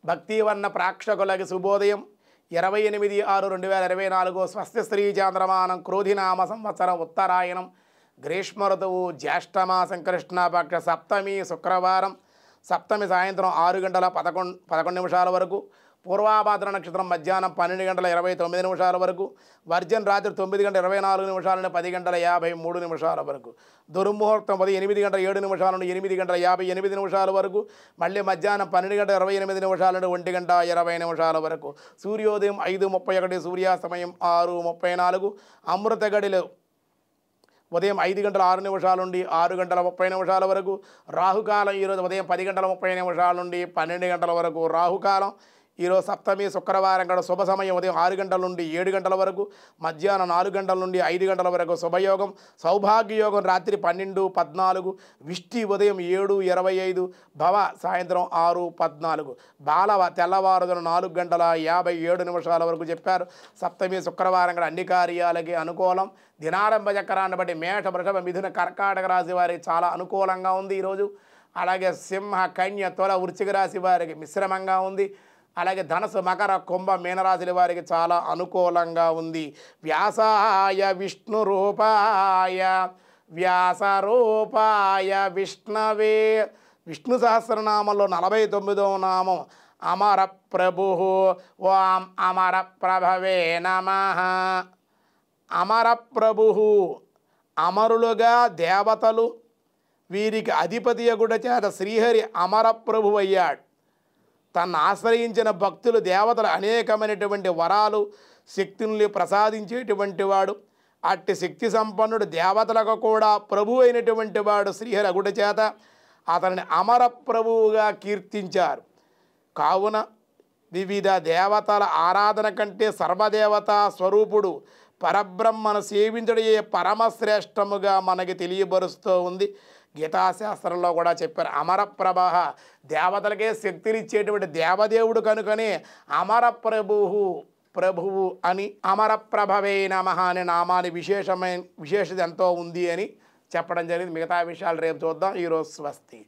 భక్తివర్ణ ప్రేక్షకులకి శుభోదయం 28/6/2024 స్వస్తి శ్రీ చాంద్రమానం క్రోధినామ సంవత్సరం ఉత్తరాయణం గ్రీష్మ ఋతువు జ్యేష్ఠమాసం కృష్ణపక్ష సప్తమి శుక్రవారం సప్తమి సాయంత్రం 6:11 వరకు పూర్వాభాద్ర నక్షత్రం మధ్యాహ్నం 12:29 వరకు వర్జన్ రాత్రి 9:24 నుండి 10:53 వరకు దుర్ముహూర్తం 8:07 నుండి 8:58 వరకు మళ్ళీ మధ్యాహ్నం 12:28 నుండి 1:20 వరకు సూర్యోదయం 5:31 సూర్యాస్తమయం 6:34 అమృత గడిలో ఉదయం 5:06 నుండి 6:30 వరకు రాహుకాలం ఈరోజు ఉదయం 10:30 నుండి 12 వరకు రాహుకాలం ఈరోజు సప్తమి శుక్రవారం కూడా శుభ సమయం ఉదయం 6 గంటల నుండి 7 గంటల వరకు మధ్యాహ్నం 4 గంటల నుండి 5 గంటల వరకు శుభయోగం సౌభాగ్యయోగం రాత్రి 12:14 విష్టి ఉదయం 7:25 భవ సాయంత్రం 6:14 బాలవ తెల్లవారుజామున 4:57 వరకు చెప్పారు. సప్తమి శుక్రవారం కూడా అన్ని కార్యాలకి అనుకూలం. దినారంభ చక్రాన్ని బట్టి మేష వృషభ మిథున కర్కాటక రాశి వారికి చాలా అనుకూలంగా ఉంది ఈరోజు. అలాగే సింహ కన్య తుల వృశ్చిక రాశి వారికి మిశ్రమంగా ఉంది. అలాగే ధనసు మకర కుంభ మీనరాశుల వారికి చాలా అనుకూలంగా ఉంది. వ్యాసాయ విష్ణు రూపాయ వ్యాస రూపాయ విష్ణవే విష్ణు సహస్రనామంలో 49వ నామం అమర ప్రభు ఓం అమర ప్రభవే నమః. అమర ప్రభు అమరులుగా దేవతలు వీరికి అధిపతి అగుట చేత శ్రీహరి అమర ప్రభు అయ్యాడు. తను ఆశ్రయించిన భక్తులు దేవతలు అనేకమైనటువంటి వరాలు శక్తుల్ని ప్రసాదించేటువంటి వాడు. అట్టి శక్తి సంపన్నుడు దేవతలకు కూడా ప్రభు అయినటువంటి వాడు శ్రీహరి అగుట చేత అతనిని అమర ప్రభువుగా కీర్తించారు. కావున వివిధ దేవతల ఆరాధన కంటే సర్వదేవతా స్వరూపుడు పరబ్రహ్మను సేవించడే పరమశ్రేష్టముగా మనకి తెలియబరుస్తూ ఉంది. గీతాశాస్త్రంలో కూడా చెప్పారు. అమర ప్రభ దేవతలకే శక్తినిచ్చేటువంటి దేవదేవుడు కనుకనే అమర ప్రభువు అని అమర ప్రభవే నమః అనే నామాన్ని విశేషత ఎంతో ఉంది అని చెప్పడం జరిగింది. మిగతా విషయాలు రేపు చూద్దాం. ఈరోజు స్వస్తి.